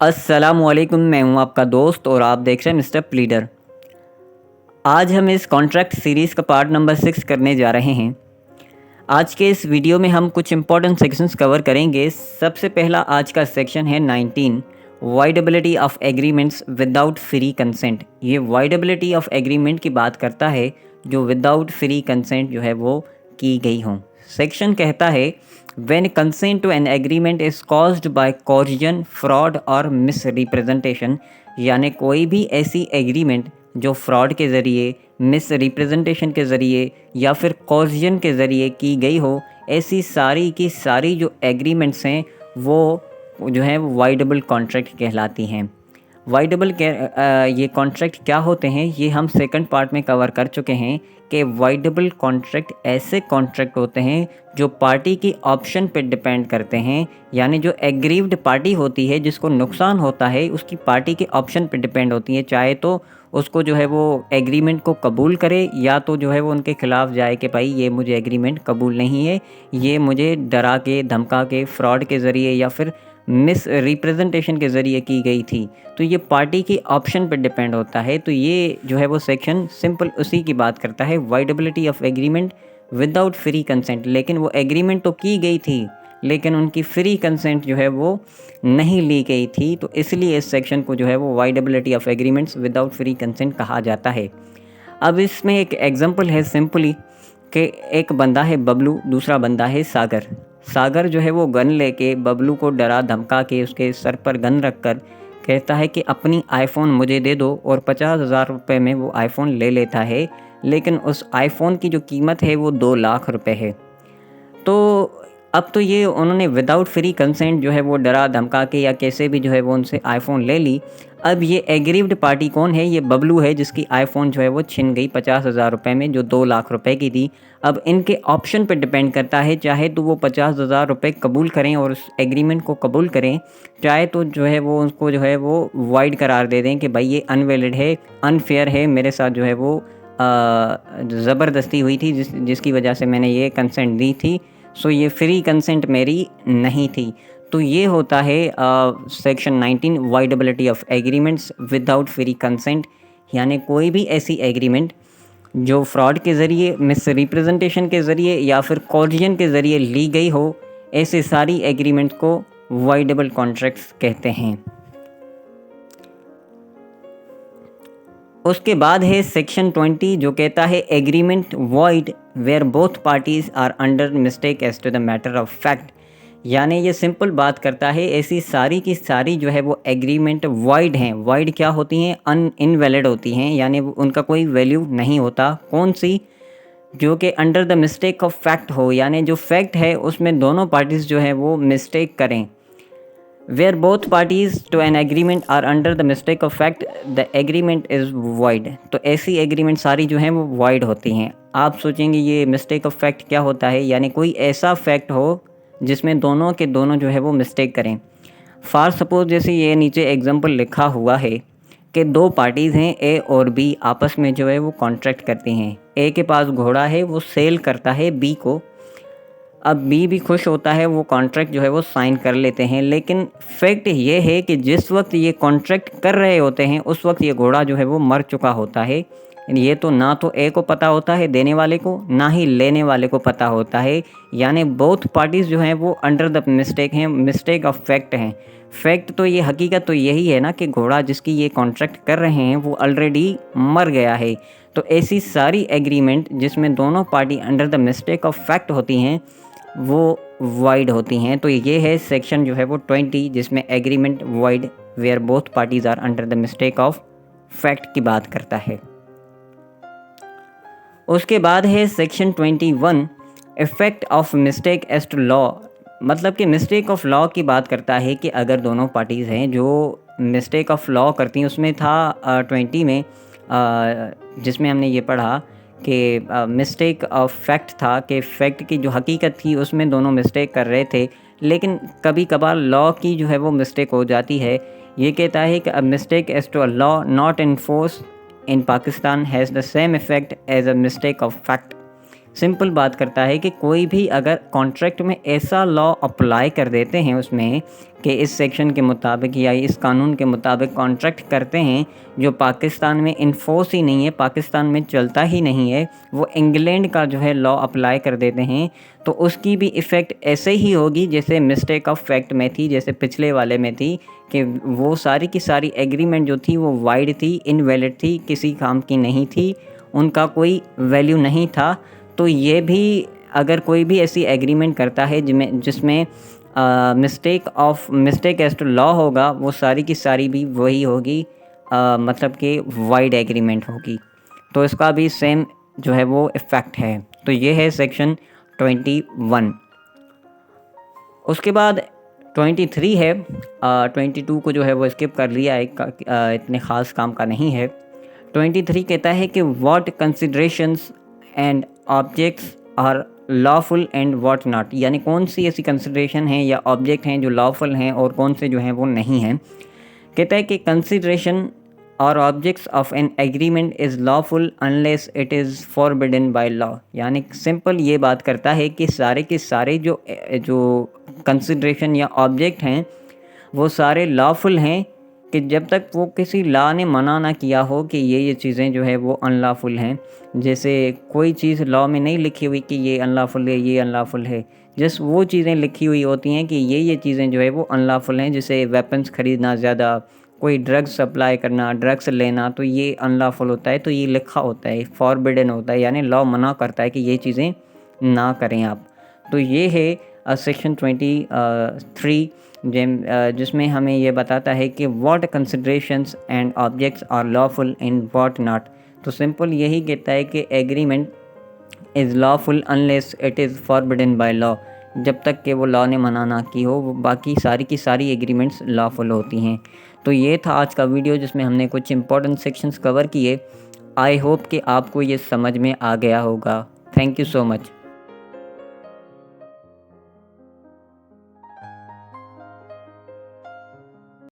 अस्सलामुअलैकुम, मैं हूं आपका दोस्त और आप देख रहे हैं मिस्टर प्लीडर। आज हम इस कॉन्ट्रैक्ट सीरीज़ का पार्ट नंबर 6 करने जा रहे हैं। आज के इस वीडियो में हम कुछ इंपॉर्टेंट सेक्शंस कवर करेंगे। सबसे पहला आज का सेक्शन है 19, voidability of agreements without free consent. ये वाइडेबिलिटी ऑफ एग्रीमेंट की बात करता है जो विदाउट फ्री कंसेंट जो है वो की गई हों। सेक्शन कहता है when consent to an agreement is caused by coercion, fraud और misrepresentation, यानी कोई भी ऐसी एग्रीमेंट जो फ्रॉड के ज़रिए, मिस रिप्रेजेंटेशन के ज़रिए या फिर कॉर्जन के ज़रिए की गई हो, ऐसी सारी की सारी जो एग्रीमेंट्स हैं वो जो है वाइडेबल कॉन्ट्रैक्ट कहलाती हैं। वाइडेबल के ये कॉन्ट्रैक्ट क्या होते हैं ये हम सेकंड पार्ट में कवर कर चुके हैं कि वाइडेबल कॉन्ट्रैक्ट ऐसे कॉन्ट्रैक्ट होते हैं जो पार्टी की ऑप्शन पे डिपेंड करते हैं, यानी जो एग्रीव्ड पार्टी होती है जिसको नुकसान होता है उसकी पार्टी के ऑप्शन पे डिपेंड होती है, चाहे तो उसको जो है वो एग्रीमेंट को कबूल करे या तो जो है वो उनके ख़िलाफ़ जाए कि भाई ये मुझे एग्रीमेंट कबूल नहीं है, ये मुझे डरा के धमका के फ्रॉड के ज़रिए या फिर मिस रिप्रेजेंटेशन के ज़रिए की गई थी। तो ये पार्टी की ऑप्शन पर डिपेंड होता है। तो ये जो है वो सेक्शन सिंपल उसी की बात करता है, voidability of agreement without free consent. लेकिन वो एग्रीमेंट तो की गई थी लेकिन उनकी फ्री कंसेंट जो है वो नहीं ली गई थी, तो इसलिए इस सेक्शन को जो है वो voidability of agreements without free consent कहा जाता है। अब इसमें एक एग्जांपल है सिंपली कि एक बंदा है बबलू, दूसरा बंदा है सागर। सागर जो है वो गन लेके बबलू को डरा धमका के उसके सर पर गन रखकर कहता है कि अपनी आईफ़ोन मुझे दे दो, और 50,000 रुपये में वो आईफ़ोन ले लेता है। लेकिन उस आईफ़ोन की जो कीमत है वो 2 लाख रुपए है। तो अब तो ये उन्होंने विदाउट फ्री कंसेंट जो है वो डरा धमका के या कैसे भी जो है वो उनसे आईफ़ोन ले ली। अब ये एग्रीव्ड पार्टी कौन है? ये बबलू है जिसकी आईफ़ोन जो है वो छिन गई 50,000 रुपये में, जो 2 लाख रुपए की थी। अब इनके ऑप्शन पे डिपेंड करता है, चाहे तो वो 50,000 रुपये कबूल करें और उस एग्रीमेंट को कबूल करें, चाहे तो जो है वो उसको जो है वो वाइड करार दे दें कि भाई ये अनवैलिड है, अनफेयर है, मेरे साथ जो है वो ज़बरदस्ती हुई थी जिसकी वजह से मैंने ये कंसेंट दी थी, सो ये फ्री कंसेंट मेरी नहीं थी। तो ये होता है section 19, voidability of agreements without free consent, यानी कोई भी ऐसी एग्रीमेंट जो फ्रॉड के ज़रिए, मिस रिप्रेजेंटेशन के ज़रिए या फिर कॉर्जन के ज़रिए ली गई हो, ऐसे सारी एग्रीमेंट को वाइडेबल कॉन्ट्रैक्ट्स कहते हैं। उसके बाद है सेक्शन 20 जो कहता है agreement void where both parties are under mistake as to the matter of fact, यानी ये सिंपल बात करता है ऐसी सारी की सारी जो है वो एग्रीमेंट वॉइड हैं। वॉइड क्या होती हैं? इनवैलिड होती हैं, यानी उनका कोई वैल्यू नहीं होता। कौन सी? जो कि under the mistake of fact हो, यानी जो फैक्ट है उसमें दोनों पार्टीज़ जो है वो मिस्टेक करें। Where both parties to an agreement are under the mistake of fact, the agreement is void। तो ऐसी एग्रीमेंट सारी जो हैं वो void होती हैं। आप सोचेंगे ये मिस्टेक ऑफ फैक्ट क्या होता है? यानी कोई ऐसा फैक्ट हो जिसमें दोनों के दोनों जो है वो मिस्टेक करें। फॉर सपोज जैसे ये नीचे एग्जांपल लिखा हुआ है कि दो पार्टीज़ हैं ए और बी, आपस में जो है वो कॉन्ट्रैक्ट करती हैं। ए के पास घोड़ा है, वो सेल करता है बी को। अब बी भी खुश होता है, वो कॉन्ट्रैक्ट जो है वो साइन कर लेते हैं। लेकिन फैक्ट ये है कि जिस वक्त ये कॉन्ट्रैक्ट कर रहे होते हैं उस वक्त ये घोड़ा जो है वो मर चुका होता है। ये तो ना तो ए को पता होता है देने वाले को, ना ही लेने वाले को पता होता है। यानी बोथ पार्टीज़ जो हैं वो अंडर द मिस्टेक हैं, मिस्टेक ऑफ फैक्ट हैं। फैक्ट तो ये हकीकत तो यही है ना कि घोड़ा जिसकी ये कॉन्ट्रैक्ट कर रहे हैं वो ऑलरेडी मर गया है। तो ऐसी सारी एग्रीमेंट जिसमें दोनों party under the mistake of fact होती हैं वो वाइड होती हैं। तो ये है सेक्शन जो है वो 20 जिसमें agreement void where both parties are under the mistake of fact की बात करता है। उसके बाद है section 21, effect of mistake as to law, मतलब कि मिस्टेक ऑफ लॉ की बात करता है कि अगर दोनों पार्टीज़ हैं जो मिस्टेक ऑफ लॉ करती हैं, उसमें था 20 में जिसमें हमने ये पढ़ा कि मिस्टेक ऑफ फैक्ट था कि फैक्ट की जो हकीकत थी उसमें दोनों मिस्टेक कर रहे थे, लेकिन कभी कभार लॉ की जो है वो मिस्टेक हो जाती है। ये कहता है कि a mistake as to a law not enforce in Pakistan has the same effect as a mistake of fact. Simple बात करता है कि कोई भी अगर कॉन्ट्रैक्ट में ऐसा लॉ अप्लाई कर देते हैं उसमें कि इस सेक्शन के मुताबिक या इस कानून के मुताबिक कॉन्ट्रैक्ट करते हैं जो पाकिस्तान में इन्फोर्स ही नहीं है, पाकिस्तान में चलता ही नहीं है, वो इंग्लैंड का जो है लॉ अप्लाई कर देते हैं, तो उसकी भी इफ़ेक्ट ऐसे ही होगी जैसे मिस्टेक ऑफ फैक्ट में थी, जैसे पिछले वाले में थी कि वो सारी की सारी एग्रीमेंट जो थी वो वाइड थी, इनवैलिड थी, किसी काम की नहीं थी, उनका कोई वैल्यू नहीं था। तो ये भी अगर कोई भी ऐसी एग्रीमेंट करता है जिसमें मिस्टेक एज टू लॉ होगा, वो सारी की सारी भी वही होगी, मतलब कि वाइड एग्रीमेंट होगी, तो इसका भी सेम जो है वो इफ़ेक्ट है। तो ये है सेक्शन 21। उसके बाद 23 है, 22 को जो है वो स्किप कर लिया है, इतने ख़ास काम का नहीं है। 23 कहता है कि what considerations and objects are lawful and what not, यानी कौन सी ऐसी कंसिडरेशन हैं या ऑब्जेक्ट हैं जो लॉफुल हैं और कौन से जो हैं वो नहीं हैं। कहता है कि कंसिडरेशन और objects of an agreement is lawful unless it is forbidden by law, यानी सिंपल ये बात करता है कि सारे के सारे जो कंसिडरेशन या ऑब्जेक्ट हैं वो सारे लॉफुल हैं कि जब तक वो किसी लॉ ने मना ना किया हो कि ये चीज़ें जो है वो अनलॉफुल हैं। जैसे कोई चीज़ लॉ में नहीं लिखी हुई कि ये अनलॉफुल है, ये अनलॉफुल है, जस्ट वो चीज़ें लिखी हुई होती हैं कि ये चीज़ें जो है वो अनलॉफुल हैं, जैसे वेपन्स ख़रीदना ज़्यादा, कोई ड्रग्स सप्लाई करना, ड्रग्स लेना, तो ये अनलॉफुल होता है, तो ये लिखा होता है, फॉरबिडन होता है, यानी लॉ मना करता है कि ये चीज़ें ना करें आप। तो ये है सेक्शन 23 जिसमें हमें ये बताता है कि what considerations and objects are lawful in what not. तो सिंपल यही कहता है कि agreement is lawful unless it is forbidden by law, जब तक कि वो लॉ ने मना ना की हो, वो बाकी सारी की सारी एग्रीमेंट्स लॉफुल होती हैं। तो ये था आज का वीडियो जिसमें हमने कुछ इंपॉर्टेंट सेक्शंस कवर किए। आई होप कि आपको ये समझ में आ गया होगा। Thank you so much.